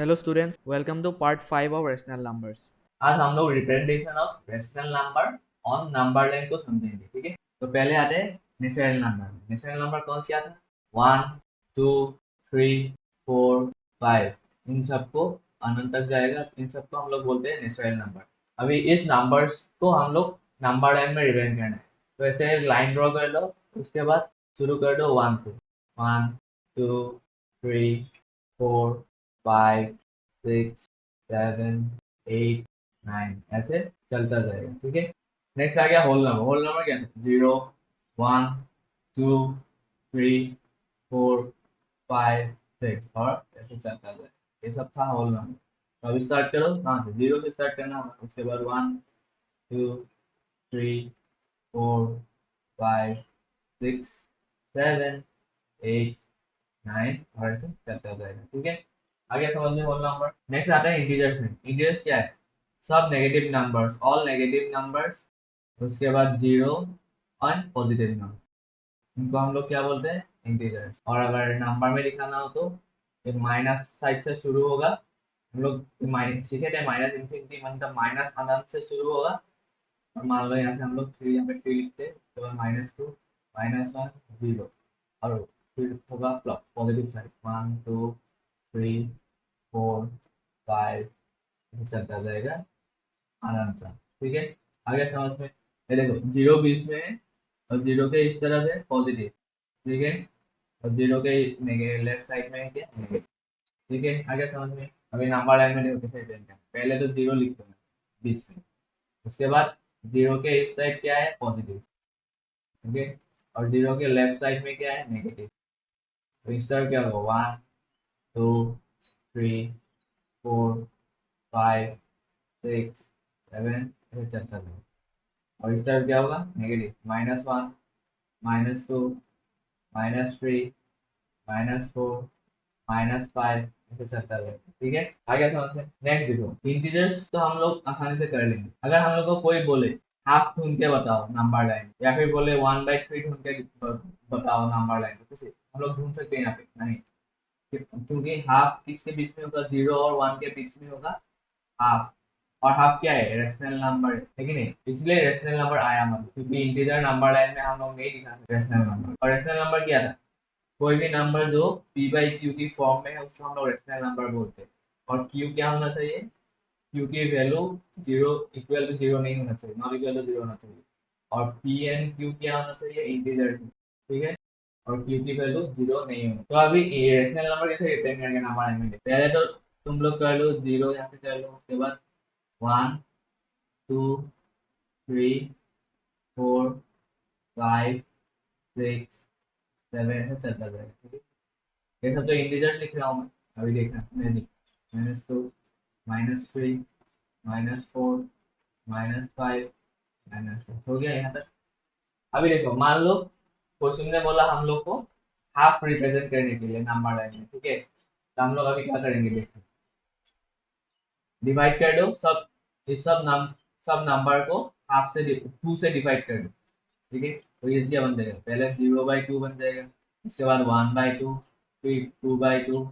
Hello students, welcome to part 5 of rational numbers. आज हम लोग representation of rational number on number line को समझेंगे, ठीक है। तो पहले आते हैं नेचुरल नंबर। नेचुरल नंबर कौन क्या था? 1 2 3 4 5, इन सबको अनंत तक जाएगा, इन सबको हम लोग बोलते हैं नेचुरल नंबर। अभी इस नंबर्स को हम लोग नंबर लाइन में रिप्रेजेंट करना है। तो ऐसे लाइन ड्रॉ कर लो, उसके बाद शुरू कर दो 1 से। 1 2 3 4 5 6 7 8 9, ऐसे चलता जाएगा, ठीक है। नेक्स्ट आ गया होल नंबर। होल नंबर क्या था? 0 1 2 3 4 5 6 और ऐसे चलता जाएगा। ये सब था होल नंबर। तो अभी स्टार्ट करो, कहाँ से? 0 से स्टार्ट करना होगा। उसके बाद 1 2 3 4 5 6 7 8 9 और ऐसे चलता जाएगा, ठीक है। आगे समझ में होल नंबर। नेक्स्ट आता है इंटीजर्स में। इंटीजर्स क्या है? सब negative numbers, all negative numbers, उसके बाद जीरो और पॉजिटिव नंबर, इनको हम लोग क्या बोलते हैं? इंटीजर्स। और अगर नंबर में दिखाना हो तो ये माइनस साइड से शुरू होगा। हम लोग माइनस सीखे थे, माइनस इंफिनिटी मतलब माइनस अनंत से शुरू होगा। और मान लो यहाँ से हम लोग थ्री, यहाँ पे थ्री लिखते हैं तो -2 -1 0, और फिर होगा प्लस पॉजिटिव साइड 1 2 3 4 5 चलता जाएगा अनंत तक, ठीक है। आगे समझ में? ये देखो जीरो बीच में है और जीरो के इस तरफ है पॉजिटिव, ठीक है। और जीरो के लेफ्ट साइड में है क्या? नेगेटिव, ठीक है। आगे समझ में? अभी नंबर लाइन में देखो कैसे करना है। पहले तो जीरो लिखते हैं बीच में, उसके बाद जीरो के इस साइड क्या है? पॉजिटिव, ठीक है। और जीरो के लेफ्ट साइड में क्या है? नेगेटिव। तो इस तरफ क्या होगा? 1 2 3 4 5 6 7 ऐसे चलता है। और इस तरफ क्या होगा? नेगेटिव, -1 -2 -3 -4 -5 ऐसे चलता रहेगा, ठीक है। आगे समझ में? नेक्स्ट देखो, इंटीजर्स तो हम लोग आसानी से कर लेंगे। अगर हम लोग को कोई बोले हाफ ढूंढ के बताओ नंबर लाइन, या फिर बोले 1/3 ढूंढ के बताओ नंबर लाइन, तो कैसे हम लोग ढूंढ सकते हैं? यहाँ पे नहीं, क्योंकि हाफ किसके बीच में होगा? 0 और 1 के बीच में होगा हाफ। और हाफ क्या है? रेशनल नंबर है कि नहीं? इसलिए रेशनल नंबर आया मतलब, क्योंकि इंटीजर नंबर लाइन में हम लोग नहीं दिखा सकते रेशनल नंबर। और रेशनल नंबर क्या था? कोई भी नंबर जो p/q की फॉर्म में है उसको हम लोग रेशनल नंबर बोलते हैं। और q क्या होना चाहिए? q की value zero equal to zero नहीं होना चाहिए, नॉट इक्वल टू जीरो होना चाहिए। और p एंड q क्या होना चाहिए? इंटीजर, ठीक है। और q की वैल्यू जीरो नहीं होनी। तो अभी रेशनल नंबर कैसे रिप्रेजेंट करेंगे नंबर लाइन में? पहले तो तुम लोग कर लो, जीरो यहाँ से कर लो, उसके बाद 1 2 3 4 5 6 7 ऐसे चलता जाएगा, ठीक है। ये सब तो इंटीजर लिख रहा हूँ मैं। अभी देखना, मैं लिख -2 -3 -4 -5 -6 हो गया यहाँ तक। अभी देखो, मान लो क्वेश्चन ने बोला हम लोग को हाफ रिप्रेजेंट करने के लिए नंबर लाइन में, ठीक है। तो हम लोग अभी क्या करेंगे देखो, डिवाइड कर दो सब, इस सब नंबर को हाफ से 2 से डिवाइड कर दो, ठीक है। तो ये क्या बन जाएगा? पहले 0/2 बन जाएगा, उसके बाद 1/2, फिर 2/2,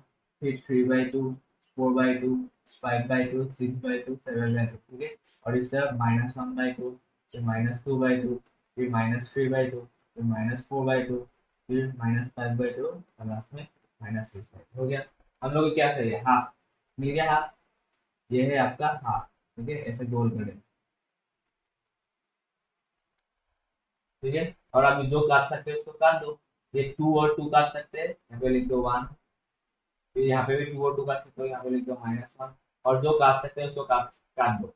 फिर 3/2, 4/2, 5/2, 6/2, 7/2, ठीक है। और इस तरह -1/2, फिर -2/2, फिर -3/2, फिर -4/2, फिर -5/2 और लास्ट में -6/2 हो गया। हम लोग को क्या चाहिए? हाफ। मिल गया हाफ। ये है आपका हाफ, ठीक है। ऐसे गोल करें, ठीक है। और आप जो काट सकते हैं उसको काट दो। ये 2 और 2 काट सकते हैं, यहाँ पे लिख दो 1। फिर यहाँ पे भी 2 और 2 काट सकते हो, यहाँ पे लिख दो -1। और जो काट सकते हैं उसको काट काट दो।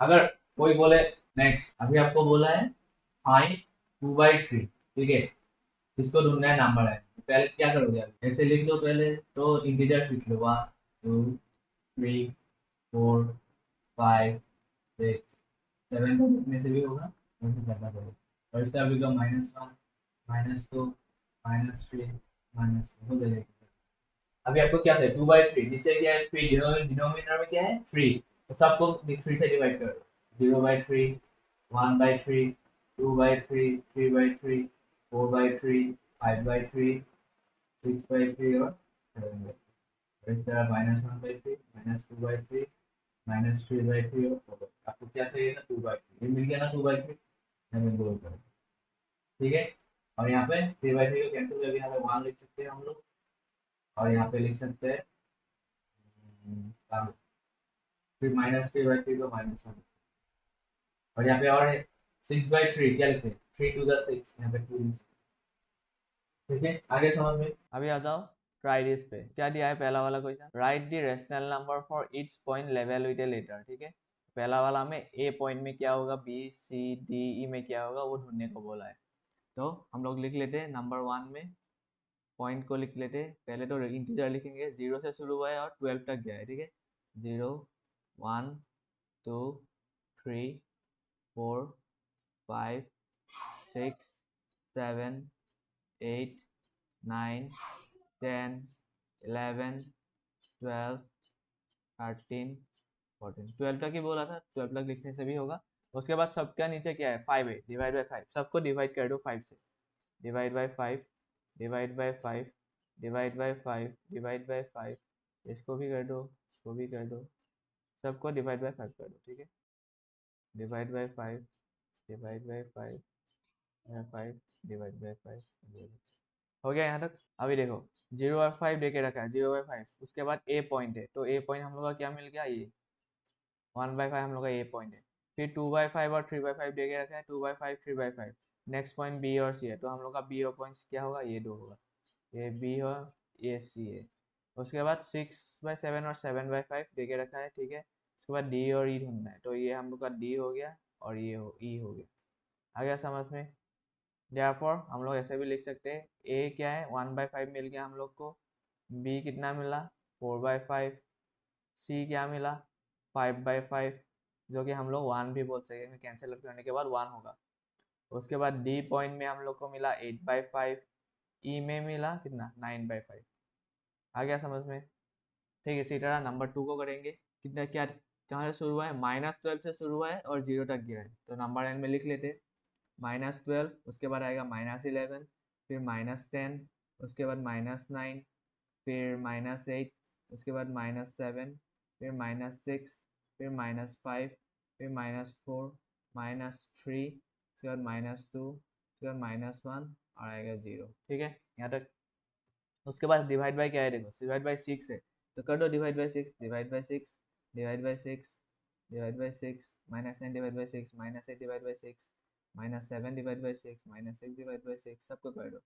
अगर कोई बोले, नेक्स्ट अभी आपको बोला है फाइंड 2/3, ठीक है। इसको ढूंढना है नंबर है। पहले क्या करोगे? आप ऐसे लिख लो पहले, तो इंटीजर्स लिख लो 1 2 3 4 5 6 7, तो लिखने से भी होगा, वैसे करना पड़ेगा। और इसका लिख दो -1 -2 -3 हो जाएगा। अभी आपको क्या चाहिए? 2/3, नीचे क्या है? 3, डिनोमिनेटर में क्या है? 3, तो सबको 3 से डिवाइड करो। 0/3, 1/3, 2/3, 3/3, 4/3, 5/3, 6/3 और 7/3। इस तरह -1/3, -2/3 -3/3 आपको क्या चाहिए था 2/3, ये मिल गया ना 2/3, हमें दो कर, ठीक है। और यहाँ पे 3/3 को कैंसिल करके यहाँ पे 1 लिख सकते हैं हम लोग, और यहाँ पे लिख सकते हैं फिर -3/3 को -1, और यहाँ पे और है 6/3, क्या लिखते हैं 3 to the 6, यहाँ पे 2, ठीक है। आगे समझ में। अभी आ जाओ ट्राई दिस पे, क्या दिया है पहला वाला question, write the rational number for each point level with a letter, ठीक है। पहला वाला में ए पॉइंट में क्या होगा, बी सी डी ई में क्या होगा वो ढूंढने को बोला है। तो हम लोग लिख लेते हैं नंबर 1 में पॉइंट को लिख लेते हैं, पहले तो इंटीजर लिखेंगे, 0 से शुरू हुआ है और 12 तक गया है, ठीक है। 0 1 2 3 4 5 6 7 8 9 10 11 12 13 14, 12 तक ही बोला था, 12 तक लिखने से भी होगा। उसके बाद सबका नीचे क्या है 5 है, डिवाइड बाय 5, सबको डिवाइड कर दो 5 से, divide by 5 divide by 5 divide by 5 divide by 5, इसको भी कर दो, इसको भी कर दो, सबको डिवाइड बाय 5 कर दो, ठीक है। Divide by 5 divide by 5 5 divide by 5 हो गया यहाँ तक। अभी देखो 0/5 दे के रखा है, 0/5, उसके बाद ए पॉइंट है, तो ए पॉइंट हम लोग का क्या मिल गया, ये 1/5 हम लोग का ए पॉइंट है। फिर 2/5 और 3/5 दे के रखा है, 2/5 3/5, नेक्स्ट पॉइंट बी और सी है, तो हम लोग का बी और पॉइंट क्या होगा, ये दो होगा, ये बी हो ये सी है। उसके बाद 6/7 और 7/5 दे के रखा है, ठीक है। उसके बाद डी और ई ढूंढना है, तो ये हम लोग का डी हो गया और ये हो ई हो गया। आ गया समझ में। देयरफॉर हम लोग ऐसे भी लिख सकते हैं, ए क्या है 1/5 मिल गया हम लोग को, बी कितना मिला 4/5, सी क्या मिला 5/5, जो कि हम लोग 1 भी बोल सकते हैं, कैंसिल करने के बाद 1 होगा। उसके बाद डी पॉइंट में हम लोग को मिला 8/5, ई में मिला कितना 9/5। आ गया समझ में। ठीक है, इसी तरह नंबर 2 को करेंगे, कितना क्या कहाँ से शुरू हुआ है, -12 से शुरू हुआ है और 0 तक गया है, तो नंबर एन में लिख लेते -12, उसके बाद आएगा -11, फिर -10, उसके बाद -9, फिर -8, उसके बाद -7, फिर -6, फिर -5, फिर -4, -3, उसके बाद -2, उसके बाद -1 और आएगा 0, ठीक है यहाँ तक। उसके बाद डिवाइड बाय क्या है, देखो डिवाइड बाय 6 है, तो कर दो divide by 6, divide by 6 divide by 6 divide by 6, -9 divide by 6, -8 divide by 6, -7 divide by 6, -6 divide by 6, सबको कर दो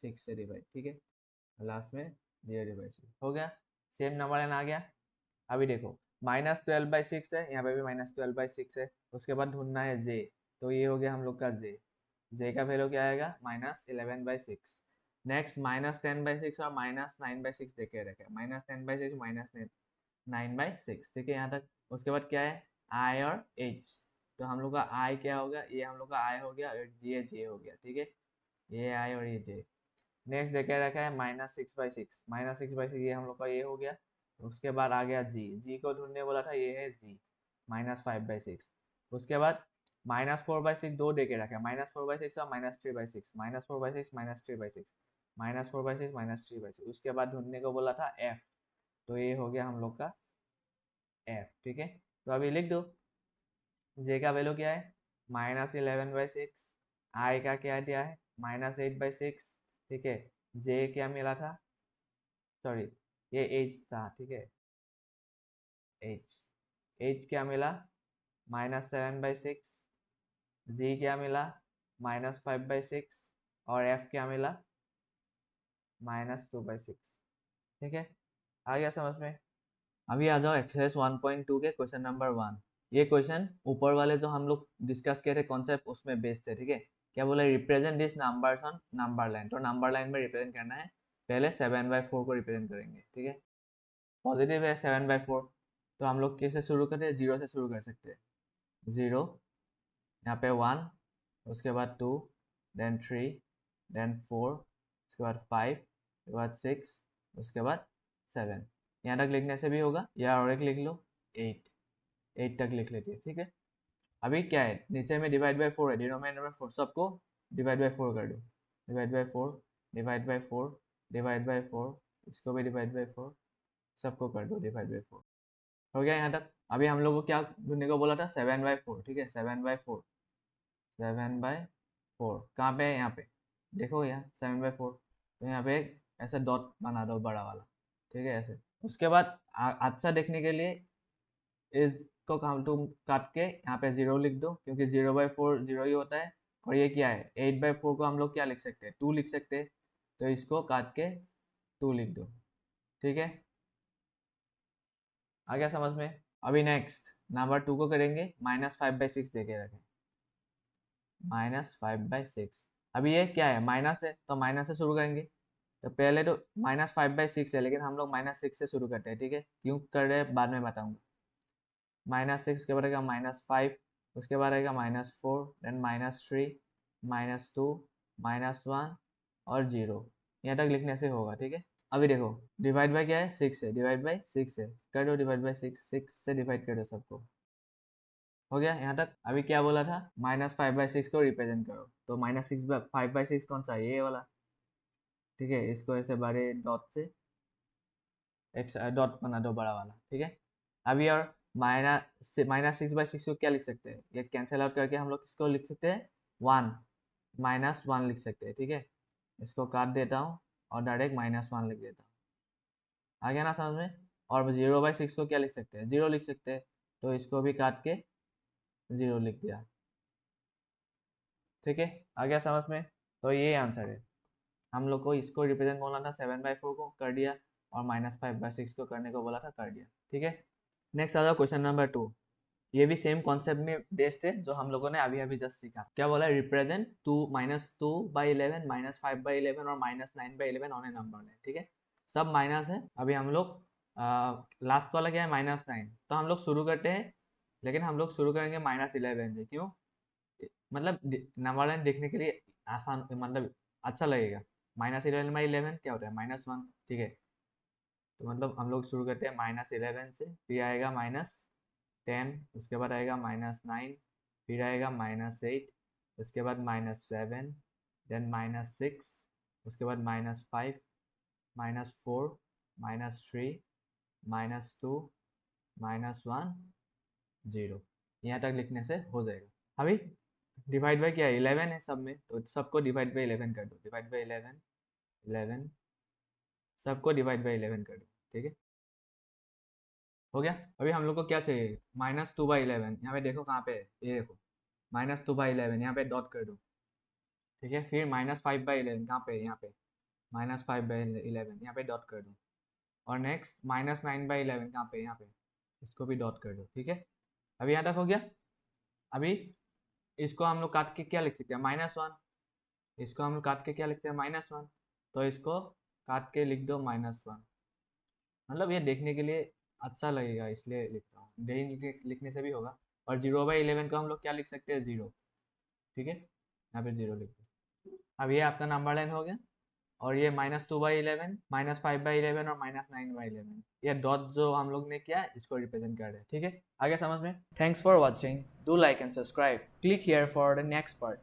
6 से डिवाइड, ठीक है। लास्ट में 0 डिवाइड 6 हो गया, सेम नंबर लाइन आ गया। अभी देखो -12/6 है, यहाँ पे भी -12/6 है, उसके बाद ढूंढना है जे, तो ये हो गया हम लोग का जे, जे का वैल्यू क्या आएगा -11/6। नेक्स्ट -10/6 और -9/6 देखे रखे, -10/6 -9/6, ठीक है यहाँ तक। उसके बाद क्या है आई और एच, तो हम लोग का आई क्या होगा, ये हम लोग का आई हो गया और ये जे हो गया, ठीक है, ये आई और ये जे। नेक्स्ट देखे रखा है -6/6, -6/6 ये हम लोग का ये हो गया। उसके बाद आ गया जी, जी को ढूंढने बोला था, ये है जी -5/6। उसके बाद -4/6 दो देके रखे, -4/6 और -3/6, -4/6 -3/6, -4/6 -3/6। उसके बाद ढूंढने को बोला था एफ, तो ये हो गया हम लोग का एफ, ठीक है। तो अभी लिख दो, जे का वैल्यू क्या है -11/6, आई का क्या दिया है -8/6, ठीक है। जे क्या मिला था, सॉरी ये एच था, ठीक है, एच, एच क्या मिला -7/6, जी क्या मिला -5/6 और एफ क्या मिला -2/6, ठीक है। आ गया समझ में। अभी आ जाओ एक्सरसाइज 1.2 के क्वेश्चन नंबर 1। ये क्वेश्चन ऊपर वाले जो हम लोग डिस्कस किए थे कॉन्सेप्ट उसमें बेस्ड थे, ठीक है। क्या बोला, represent this numbers on number line, तो नंबर लाइन में रिप्रेजेंट करना है, पहले 7/4 को रिप्रेजेंट करेंगे, ठीक है। पॉजिटिव है 7/4, तो हम लोग कैसे शुरू करते हैं, 0 से शुरू कर सकते हैं, 0, यहाँ पे 1, उसके बाद 2, देन 3, देन 4, उसके बाद 5, उसके बाद 6, उसके बाद 7, यहाँ तक लिखने से भी होगा, या और एक लिख लो 8, 8 तक लिख लेते हैं, ठीक है। अभी क्या है, नीचे में डिवाइड बाय 4 है, डिनोमिनेटर में 4, सबको डिवाइड बाय 4 कर दो, divide by 4 divide by 4 divide by 4, इसको भी डिवाइड बाय 4, सबको कर दो डिवाइड बाय 4। हो गया यहाँ तक। अभी हम लोग को क्या ढूंढने को बोला था, 7/4, ठीक है, 7/4, 7/4 कहाँ पे है, यहाँ पे देखो, यहाँ 7/4, तो यहाँ पे एक ऐसा डॉट बना दो बड़ा वाला, ठीक है, ऐसे। उसके बाद अच्छा देखने के लिए इसको तुम काट के यहाँ पे 0 लिख दो, क्योंकि 0/4 0 ही होता है। और ये क्या है, 8/4 को हम लोग क्या लिख सकते हैं, 2 लिख सकते हैं, तो इसको काट के 2 लिख दो, ठीक है। आ गया समझ में। अभी नेक्स्ट नंबर 2 को करेंगे, -5/6 देके रखें, -5/6। अभी ये क्या है, माइनस है, तो माइनस से शुरू करेंगे। तो पहले तो -5/6 है, लेकिन हम लोग -6 से शुरू करते हैं, ठीक है। क्यों कर रहे हैं बाद में बताऊंगा। -6 के बाद आएगा -5, उसके बाद आएगा -4, देन -3, -2, -1 और 0। यहाँ तक लिखने से होगा, ठीक है। अभी देखो, डिवाइड बाय क्या है, 6 है, डिवाइड बाय 6 है, कर दो डिवाइड बाय 6, 6 से डिवाइड कर दो सबको। हो गया यहाँ तक। अभी क्या बोला था, -5/6 को रिप्रेजेंट करो, तो -5/6 कौन सा है, ये वाला, ठीक है। इसको ऐसे बड़े डॉट से एक डॉट बना दो बड़ा वाला, ठीक है। अभी और -6/6 को क्या लिख सकते हैं, ये कैंसिल आउट करके हम लोग किसको लिख सकते हैं, 1, -1 लिख सकते हैं, ठीक है। इसको काट देता हूँ और डायरेक्ट -1 लिख देता हूँ। आ गया ना समझ में। और 0/6 को क्या लिख सकते हैं, 0 लिख सकते हैं, तो इसको भी काट के 0 लिख दिया, ठीक है। आ गया समझ में। तो ये आंसर है। हम लोग को इसको रिप्रेजेंट बोला था 7/4 को, कर दिया, और -5/6 को करने को बोला था, कर दिया, ठीक है। नेक्स्ट आ जाओ क्वेश्चन नंबर 2। ये भी सेम कॉन्सेप्ट में बेस्ड है जो हम लोगों ने अभी अभी जस्ट सीखा। क्या बोला है, रिप्रेजेंट -2/11, -5/11 और -9/11 ऑन ए नंबर है, ठीक है। सब माइनस है। अभी हम लोग लास्ट वाला क्या है, -9, तो हम लोग शुरू करते हैं, लेकिन हम लोग शुरू करेंगे -11 से। क्यों, मतलब नंबर लाइन देखने के लिए आसान, मतलब अच्छा लगेगा। -11/11 क्या होता है, -1, ठीक है। तो मतलब हम लोग शुरू करते हैं -11 से, फिर आएगा -10, उसके बाद आएगा -9, फिर आएगा -8, उसके बाद -7, देन -6, उसके बाद -5, -4, -3, -2, -1, 0। यहाँ तक लिखने से हो जाएगा। अभी डिवाइड बाय क्या है, 11 है सब में, तो सबको डिवाइड बाय 11 कर दो, डिवाइड बाय 11, 11, सबको डिवाइड बाय 11 कर दो, ठीक है। हो गया। अभी हम लोग को क्या चाहिए, -2/11, यहाँ पे देखो कहाँ पे है, ये देखो, -2/11, यहाँ पे डॉट कर दो, ठीक है। फिर -5/11 कहाँ पे है, यहाँ पे, -5/11, यहाँ पे डॉट कर दो। और नेक्स्ट -9/11 कहाँ पे, यहाँ पे, इसको भी डॉट कर दो, ठीक है। अभी यहाँ तक हो गया। अभी इसको हम लोग काट के क्या लिख सकते हैं, -1, इसको हम लोग काट के क्या लिखते हैं, -1, तो इसको काट के लिख दो -1। मतलब ये देखने के लिए अच्छा लगेगा, इसलिए लिख रहा हूँ, नहीं लिखने से भी होगा। और 0/11 को हम लोग क्या लिख सकते हैं, 0, ठीक है, यहाँ पे 0 लिख दो। अब ये आपका नंबर लाइन हो गया। और ये -2/11, -5/11 और -9/11, ये डॉट जो हम लोग ने किया इसको रिप्रेजेंट कर रहे हैं, ठीक है। आगे समझ में। Thanks for watching, do like and subscribe, click here for the next part.